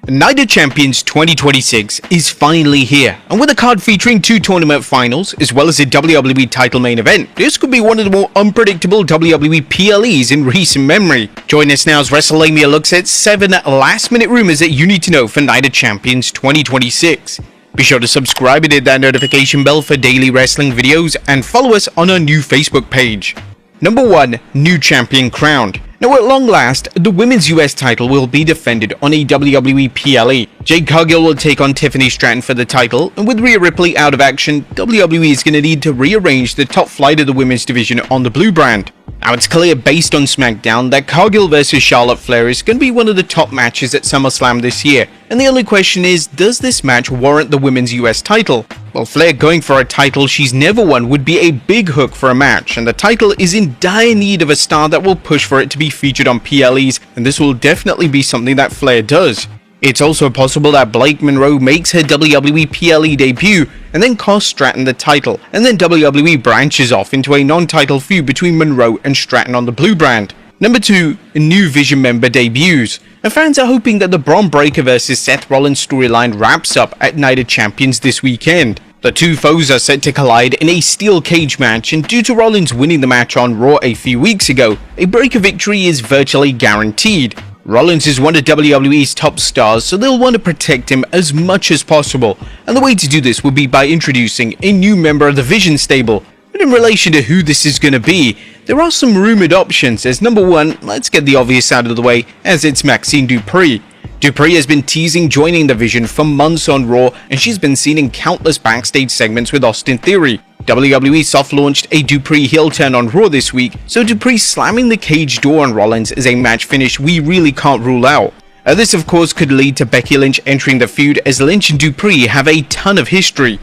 Night of Champions 2026 is finally here, and with a card featuring 2 tournament finals, as well as a WWE title main event, this could be one of the more unpredictable WWE PLEs in recent memory. Join us now as WrestleMania looks at 7 last-minute rumors that you need to know for Night of Champions 2026. Be sure to subscribe and hit that notification bell for daily wrestling videos, and follow us on our new Facebook page. Number 1. New Champion Crowned. Now at long last, the Women's US title will be defended on a WWE PLE. Jade Cargill will take on Tiffany Stratton for the title, and with Rhea Ripley out of action, WWE is going to need to rearrange the top flight of the women's division on the blue brand. Now it's clear based on SmackDown that Cargill vs Charlotte Flair is going to be one of the top matches at SummerSlam this year, and the only question is, does this match warrant the Women's US title? Well, Flair going for a title she's never won would be a big hook for a match, and the title is in dire need of a star that will push for it to be featured on PLEs, and this will definitely be something that Flair does. It's also possible that Blake Monroe makes her WWE PLE debut and then costs Stratton the title, and then WWE branches off into a non-title feud between Monroe and Stratton on the blue brand. Number 2. New Vision member debuts. And fans are hoping that the Bron Breakker vs Seth Rollins storyline wraps up at Night of Champions this weekend. The two foes are set to collide in a steel cage match, and due to Rollins winning the match on Raw a few weeks ago, a Breakker victory is virtually guaranteed. Rollins is one of WWE's top stars, so they'll want to protect him as much as possible, and the way to do this will be by introducing a new member of the Vision stable. But in relation to who this is going to be, there are some rumored options, as number 1, let's get the obvious out of the way, as it's Maxine Dupri. Dupri has been teasing joining the Vision for months on Raw, and she's been seen in countless backstage segments with Austin Theory. WWE soft-launched a Dupri heel turn on Raw this week, so Dupri slamming the cage door on Rollins is a match finish we really can't rule out. This of course could lead to Becky Lynch entering the feud, as Lynch and Dupri have a ton of history.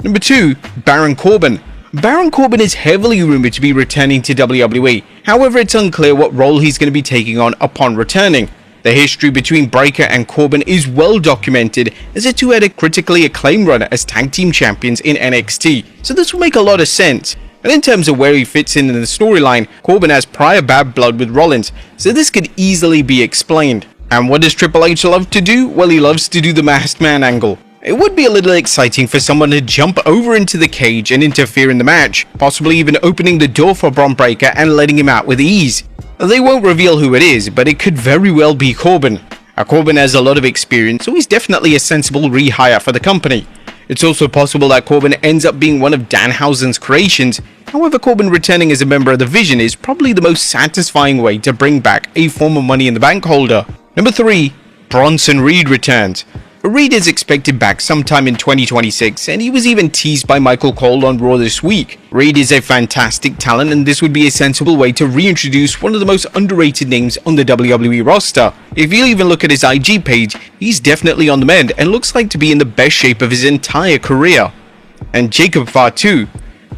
Number 2. Baron Corbin. Baron Corbin is heavily rumored to be returning to WWE, however it's unclear what role he's going to be taking on upon returning. The history between Breakker and Corbin is well documented, as the two had a critically acclaimed run as tag team champions in NXT, so this will make a lot of sense. And in terms of where he fits in the storyline, Corbin has prior bad blood with Rollins, so this could easily be explained. And what does Triple H love to do? Well, he loves to do the masked man angle. It would be a little exciting for someone to jump over into the cage and interfere in the match, possibly even opening the door for Bron Breakker and letting him out with ease. They won't reveal who it is, but it could very well be Corbin. Corbin has a lot of experience, so he's definitely a sensible rehire for the company. It's also possible that Corbin ends up being one of Danhausen's creations. However, Corbin returning as a member of the Vision is probably the most satisfying way to bring back a former Money in the Bank holder. Number 3. Bronson Reed returns. Reed is expected back sometime in 2026, and he was even teased by Michael Cole on Raw this week. Reed is a fantastic talent, and this would be a sensible way to reintroduce one of the most underrated names on the WWE roster. If you even look at his IG page, he's definitely on the mend and looks like to be in the best shape of his entire career. And Jacob Fatu.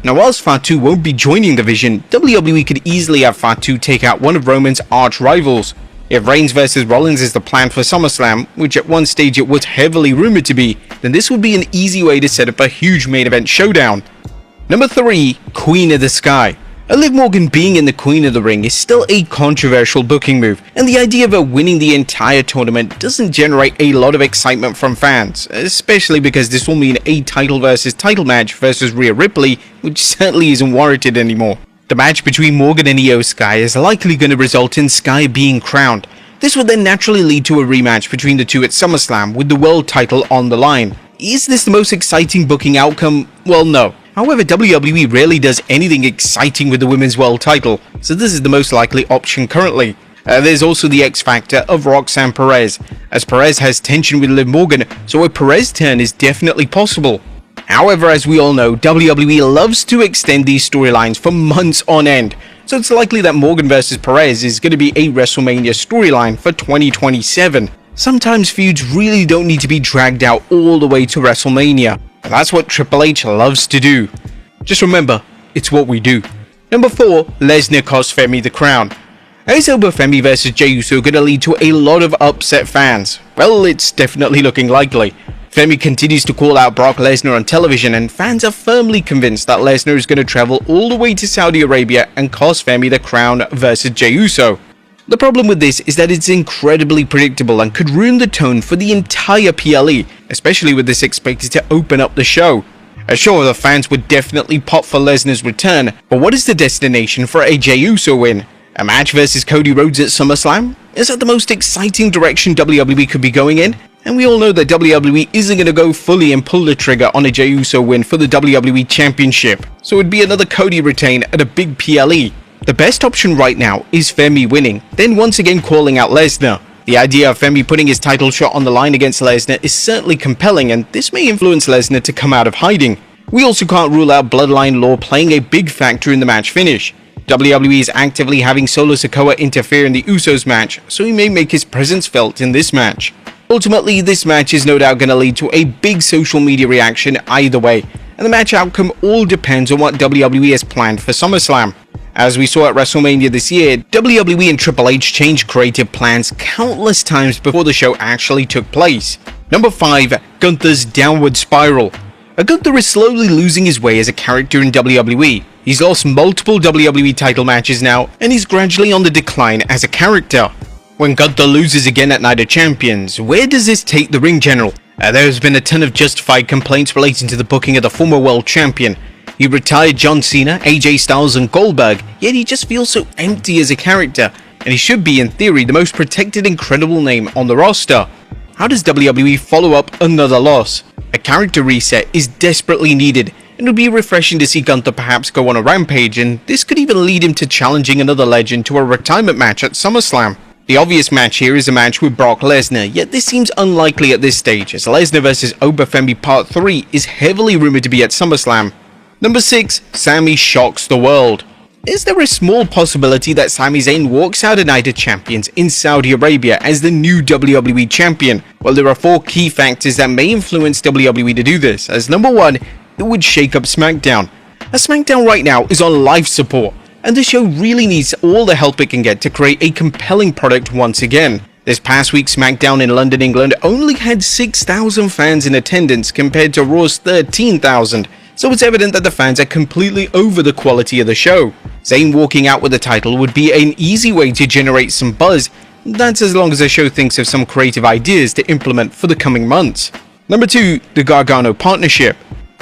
Now whilst Fatu won't be joining the Vision, WWE could easily have Fatu take out one of Roman's arch rivals. If Reigns vs Rollins is the plan for SummerSlam, which at one stage it was heavily rumored to be, then this would be an easy way to set up a huge main event showdown. Number 3. Queen of the Sky. Liv Morgan being in the Queen of the Ring is still a controversial booking move, and the idea of her winning the entire tournament doesn't generate a lot of excitement from fans, especially because this will mean a title versus title match versus Rhea Ripley, which certainly isn't warranted anymore. The match between Morgan and Io Sky is likely going to result in Sky being crowned. This would then naturally lead to a rematch between the two at SummerSlam with the world title on the line. Is this the most exciting booking outcome? Well, no. However, WWE rarely does anything exciting with the women's world title, so this is the most likely option currently. There's also the X factor of Roxanne Perez, as Perez has tension with Liv Morgan, so a Perez turn is definitely possible. However, as we all know, WWE loves to extend these storylines for months on end, so it's likely that Morgan vs Perez is going to be a WrestleMania storyline for 2027. Sometimes feuds really don't need to be dragged out all the way to WrestleMania, and that's what Triple H loves to do. Just remember, it's what we do. Number 4. Lesnar costs Femi the crown. Is Femi vs Jey Uso going to lead to a lot of upset fans? Well, it's definitely looking likely. Femi continues to call out Brock Lesnar on television, and fans are firmly convinced that Lesnar is going to travel all the way to Saudi Arabia and cost Femi the crown versus Jey Uso. The problem with this is that it's incredibly predictable and could ruin the tone for the entire PLE, especially with this expected to open up the show. Sure, the fans would definitely pop for Lesnar's return, but what is the destination for a Jey Uso win? A match versus Cody Rhodes at SummerSlam? Is that the most exciting direction WWE could be going in? And we all know that WWE isn't going to go fully and pull the trigger on a Jey Uso win for the WWE Championship, so it would be another Cody retain at a big PLE. The best option right now is Femi winning, then once again calling out Lesnar. The idea of Femi putting his title shot on the line against Lesnar is certainly compelling, and this may influence Lesnar to come out of hiding. We also can't rule out Bloodline Law playing a big factor in the match finish. WWE is actively having Solo Sikoa interfere in the Usos match, so he may make his presence felt in this match. Ultimately, this match is no doubt going to lead to a big social media reaction either way, and the match outcome all depends on what WWE has planned for SummerSlam. As we saw at WrestleMania this year, WWE and Triple H changed creative plans countless times before the show actually took place. Number 5. Gunther's downward spiral. Gunther is slowly losing his way as a character in WWE. He's lost multiple WWE title matches now, and he's gradually on the decline as a character. When Gunther loses again at Night of Champions, where does this take the ring general? There's been a ton of justified complaints relating to the booking of the former world champion. He retired John Cena, AJ Styles and Goldberg, yet he just feels so empty as a character, and he should be in theory the most protected and credible name on the roster. How does WWE follow up another loss? A character reset is desperately needed, and it would be refreshing to see Gunther perhaps go on a rampage, and this could even lead him to challenging another legend to a retirement match at SummerSlam. The obvious match here is a match with Brock Lesnar, yet this seems unlikely at this stage, as Lesnar vs Obafemi Part 3 is heavily rumored to be at SummerSlam. Number 6. Sami shocks the world. Is there a small possibility that Sami Zayn walks out of Night of Champions in Saudi Arabia as the new WWE Champion? Well, there are 4 key factors that may influence WWE to do this, as number 1, it would shake up SmackDown. SmackDown right now is on life support, and the show really needs all the help it can get to create a compelling product once again. This past week, SmackDown in London, England only had 6,000 fans in attendance compared to Raw's 13,000. So it's evident that the fans are completely over the quality of the show. Zayn walking out with the title would be an easy way to generate some buzz. That's as long as the show thinks of some creative ideas to implement for the coming months. Number 2. The Gargano partnership.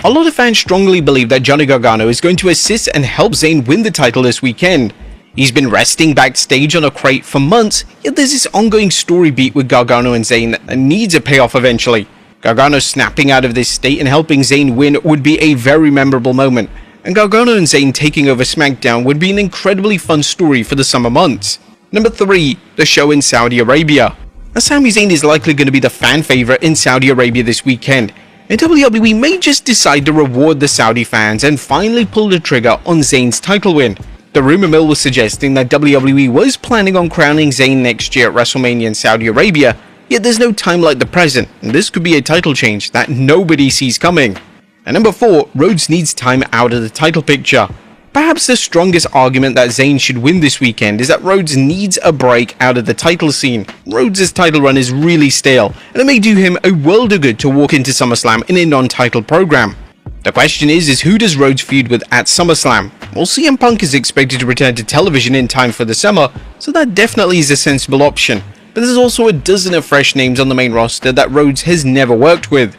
A lot of fans strongly believe that Johnny Gargano is going to assist and help Zayn win the title this weekend. He's been resting backstage on a crate for months, yet there's this ongoing story beat with Gargano and Zayn that needs a payoff eventually. Gargano snapping out of this state and helping Zayn win would be a very memorable moment, and Gargano and Zayn taking over SmackDown would be an incredibly fun story for the summer months. Number 3. The show in Saudi Arabia. Now, Sami Zayn is likely going to be the fan favorite in Saudi Arabia this weekend, and WWE may just decide to reward the Saudi fans and finally pull the trigger on Zayn's title win. The rumor mill was suggesting that WWE was planning on crowning Zayn next year at WrestleMania in Saudi Arabia, yet there's no time like the present, and this could be a title change that nobody sees coming. And number 4, Rhodes needs time out of the title picture. Perhaps the strongest argument that Zayn should win this weekend is that Rhodes needs a break out of the title scene. Rhodes' title run is really stale, and it may do him a world of good to walk into SummerSlam in a non-title program. The question is who does Rhodes feud with at SummerSlam? Well, CM Punk is expected to return to television in time for the summer, so that definitely is a sensible option. But there's also a dozen of fresh names on the main roster that Rhodes has never worked with.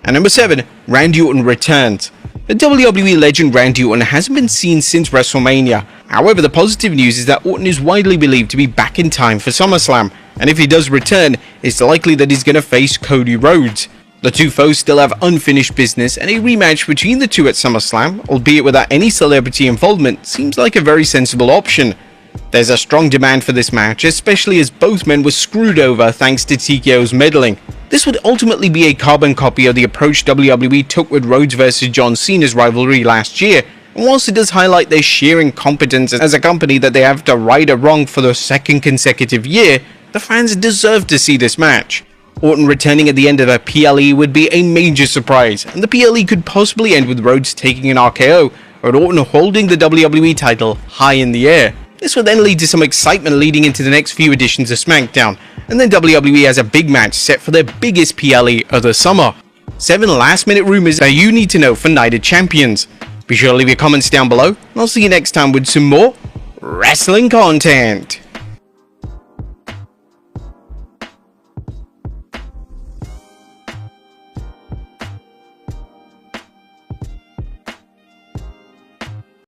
And number 7, Randy Orton returns. The WWE legend Randy Orton hasn't been seen since WrestleMania. However, the positive news is that Orton is widely believed to be back in time for SummerSlam, and if he does return, it's likely that he's going to face Cody Rhodes. The two foes still have unfinished business, and a rematch between the two at SummerSlam, albeit without any celebrity involvement, seems like a very sensible option. There's a strong demand for this match, especially as both men were screwed over thanks to TKO's meddling. This would ultimately be a carbon copy of the approach WWE took with Rhodes vs John Cena's rivalry last year, and whilst it does highlight their sheer incompetence as a company that they have to right a wrong for the second consecutive year, the fans deserve to see this match. Orton returning at the end of a PLE would be a major surprise, and the PLE could possibly end with Rhodes taking an RKO, or Orton holding the WWE title high in the air. This would then lead to some excitement leading into the next few editions of SmackDown, and then WWE has a big match set for their biggest PLE of the summer. 7 last minute rumors that you need to know for Night of Champions. Be sure to leave your comments down below, and I'll see you next time with some more wrestling content.